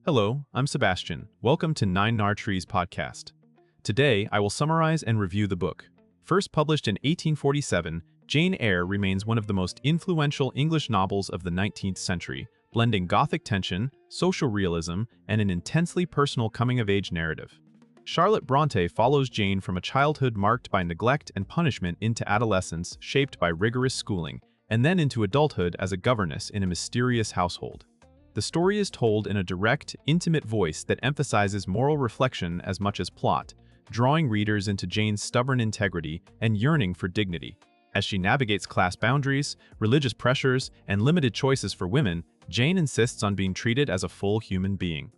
Hello, I'm Sebastian. Welcome to Nine Nar Trees podcast. Today, I will summarize and review the book. First published in 1847, Jane Eyre remains one of the most influential English novels of the 19th century, blending Gothic tension, social realism, and an intensely personal coming-of-age narrative. Charlotte Bronte follows Jane from a childhood marked by neglect and punishment into adolescence shaped by rigorous schooling, and then into adulthood as a governess in a mysterious household. The story is told in a direct, intimate voice that emphasizes moral reflection as much as plot, drawing readers into Jane's stubborn integrity and yearning for dignity. As she navigates class boundaries, religious pressures, and limited choices for women, Jane insists on being treated as a full human being.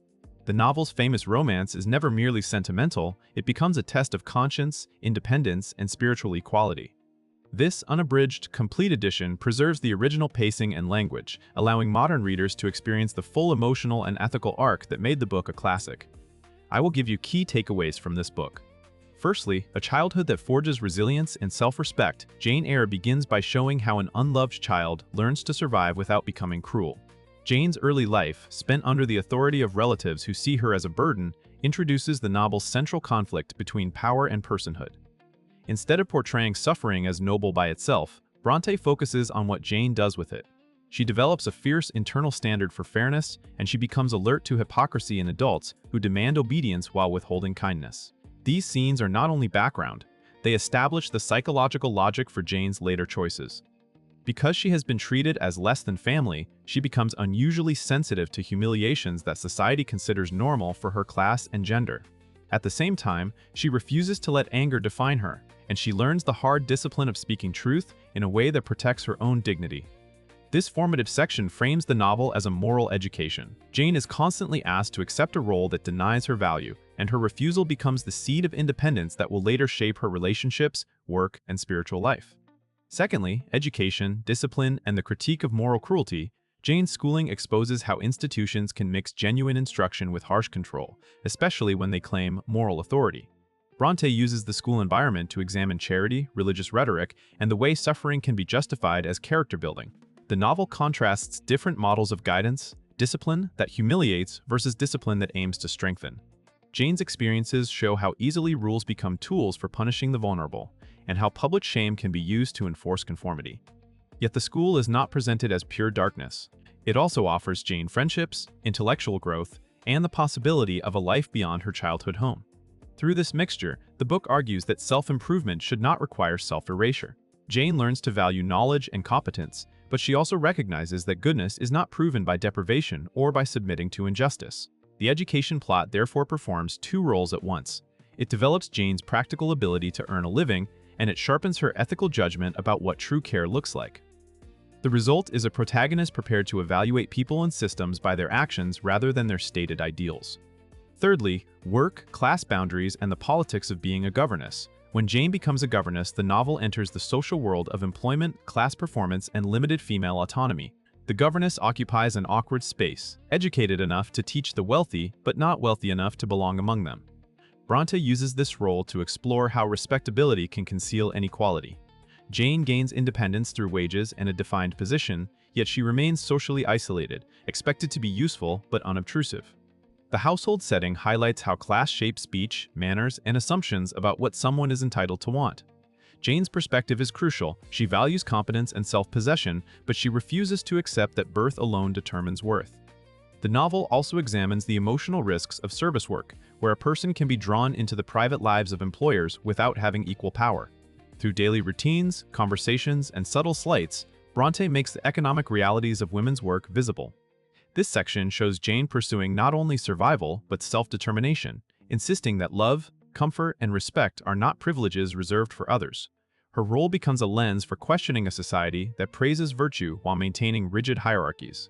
The novel's famous romance is never merely sentimental, it becomes a test of conscience, independence, and spiritual equality. This unabridged, complete edition preserves the original pacing and language, allowing modern readers to experience the full emotional and ethical arc that made the book a classic. I will give you key takeaways from this book. Firstly, a childhood that forges resilience and self-respect, Jane Eyre begins by showing how an unloved child learns to survive without becoming cruel. Jane's early life, spent under the authority of relatives who see her as a burden, introduces the novel's central conflict between power and personhood. Instead of portraying suffering as noble by itself, Bronte focuses on what Jane does with it. She develops a fierce internal standard for fairness, and she becomes alert to hypocrisy in adults who demand obedience while withholding kindness. These scenes are not only background, they establish the psychological logic for Jane's later choices. Because she has been treated as less than family, she becomes unusually sensitive to humiliations that society considers normal for her class and gender. At the same time, she refuses to let anger define her, and she learns the hard discipline of speaking truth in a way that protects her own dignity. This formative section frames the novel as a moral education. Jane is constantly asked to accept a role that denies her value, and her refusal becomes the seed of independence that will later shape her relationships, work, and spiritual life. Secondly, education, discipline, and the critique of moral cruelty. Jane's schooling exposes how institutions can mix genuine instruction with harsh control, especially when they claim moral authority. Bronte uses the school environment to examine charity, religious rhetoric, and the way suffering can be justified as character building. The novel contrasts different models of guidance, discipline that humiliates versus discipline that aims to strengthen. Jane's experiences show how easily rules become tools for punishing the vulnerable, and how public shame can be used to enforce conformity. Yet the school is not presented as pure darkness. It also offers Jane friendships, intellectual growth, and the possibility of a life beyond her childhood home. Through this mixture, the book argues that self-improvement should not require self-erasure. Jane learns to value knowledge and competence, but she also recognizes that goodness is not proven by deprivation or by submitting to injustice. The education plot therefore performs two roles at once. It develops Jane's practical ability to earn a living, and it sharpens her ethical judgment about what true care looks like. The result is a protagonist prepared to evaluate people and systems by their actions rather than their stated ideals. Thirdly, work, class boundaries, and the politics of being a governess. When Jane becomes a governess, the novel enters the social world of employment, class performance, and limited female autonomy. The governess occupies an awkward space, educated enough to teach the wealthy, but not wealthy enough to belong among them. Bronte uses this role to explore how respectability can conceal inequality. Jane gains independence through wages and a defined position, yet she remains socially isolated, expected to be useful but unobtrusive. The household setting highlights how class shapes speech, manners, and assumptions about what someone is entitled to want. Jane's perspective is crucial. She values competence and self-possession, but she refuses to accept that birth alone determines worth. The novel also examines the emotional risks of service work, where a person can be drawn into the private lives of employers without having equal power. Through daily routines, conversations, and subtle slights, Bronte makes the economic realities of women's work visible. This section shows Jane pursuing not only survival, but self-determination, insisting that love, comfort, and respect are not privileges reserved for others. Her role becomes a lens for questioning a society that praises virtue while maintaining rigid hierarchies.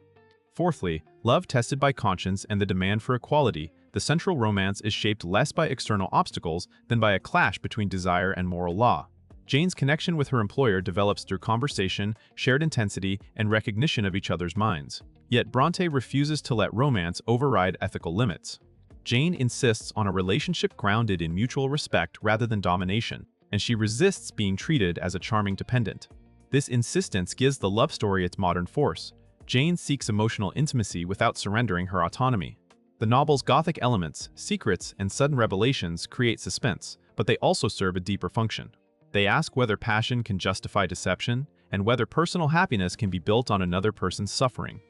Fourthly, love tested by conscience and the demand for equality. The central romance is shaped less by external obstacles than by a clash between desire and moral law. Jane's connection with her employer develops through conversation, shared intensity, and recognition of each other's minds. Yet Bronte refuses to let romance override ethical limits. Jane insists on a relationship grounded in mutual respect rather than domination, and she resists being treated as a charming dependent. This insistence gives the love story its modern force. Jane seeks emotional intimacy without surrendering her autonomy. The novel's Gothic elements, secrets, and sudden revelations create suspense, but they also serve a deeper function. They ask whether passion can justify deception, and whether personal happiness can be built on another person's suffering.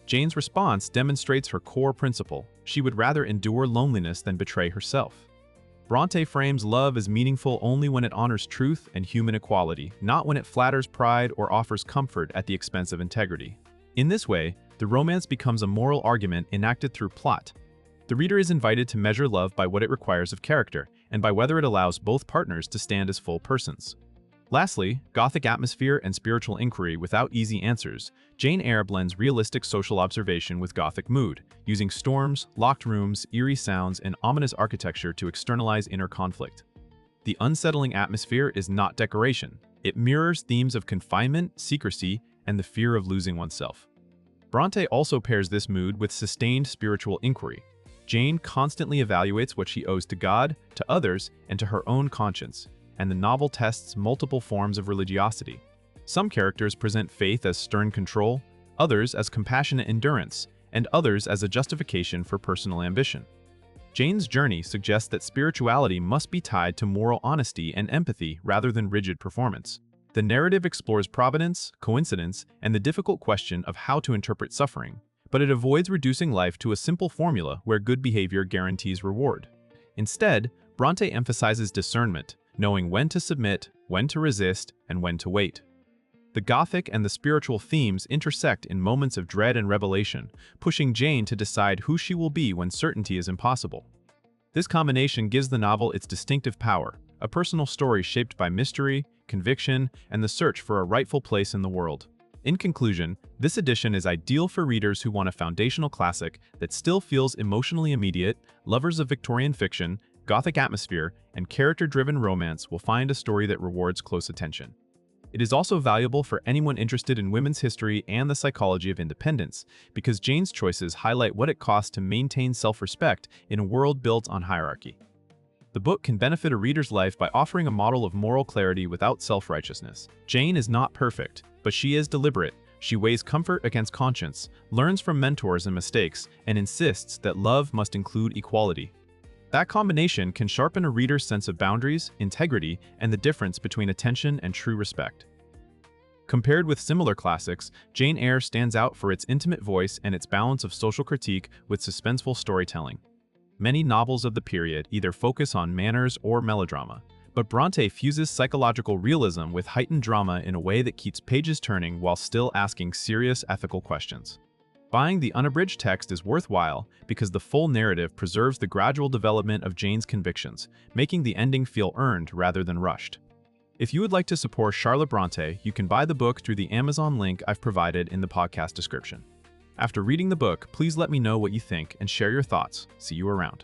Jane's response demonstrates her core principle: she would rather endure loneliness than betray herself. Bronte frames love as meaningful only when it honors truth and human equality, not when it flatters pride or offers comfort at the expense of integrity. In this way, the romance becomes a moral argument enacted through plot. The reader is invited to measure love by what it requires of character, and by whether it allows both partners to stand as full persons. Lastly, Gothic atmosphere and spiritual inquiry without easy answers. Jane Eyre blends realistic social observation with Gothic mood, using storms, locked rooms, eerie sounds, and ominous architecture to externalize inner conflict. The unsettling atmosphere is not decoration. It mirrors themes of confinement, secrecy, and the fear of losing oneself. Bronte also pairs this mood with sustained spiritual inquiry. Jane constantly evaluates what she owes to God, to others, and to her own conscience, and the novel tests multiple forms of religiosity. Some characters present faith as stern control, others as compassionate endurance, and others as a justification for personal ambition. Jane's journey suggests that spirituality must be tied to moral honesty and empathy rather than rigid performance. The narrative explores providence, coincidence, and the difficult question of how to interpret suffering, but it avoids reducing life to a simple formula where good behavior guarantees reward. Instead, Bronte emphasizes discernment, knowing when to submit, when to resist, and when to wait. The Gothic and the spiritual themes intersect in moments of dread and revelation, pushing Jane to decide who she will be when certainty is impossible. This combination gives the novel its distinctive power, a personal story shaped by mystery, conviction, and the search for a rightful place in the world. In conclusion, this edition is ideal for readers who want a foundational classic that still feels emotionally immediate. Lovers of Victorian fiction, Gothic atmosphere, and character-driven romance will find a story that rewards close attention. It is also valuable for anyone interested in women's history and the psychology of independence, because Jane's choices highlight what it costs to maintain self-respect in a world built on hierarchy. The book can benefit a reader's life by offering a model of moral clarity without self-righteousness. Jane is not perfect, but she is deliberate. She weighs comfort against conscience, learns from mentors and mistakes, and insists that love must include equality. That combination can sharpen a reader's sense of boundaries, integrity, and the difference between attention and true respect. Compared with similar classics, Jane Eyre stands out for its intimate voice and its balance of social critique with suspenseful storytelling. Many novels of the period either focus on manners or melodrama, but Bronte fuses psychological realism with heightened drama in a way that keeps pages turning while still asking serious ethical questions. Buying the unabridged text is worthwhile because the full narrative preserves the gradual development of Jane's convictions, making the ending feel earned rather than rushed. If you would like to support Charlotte Bronte, you can buy the book through the Amazon link I've provided in the podcast description. After reading the book, please let me know what you think and share your thoughts. See you around.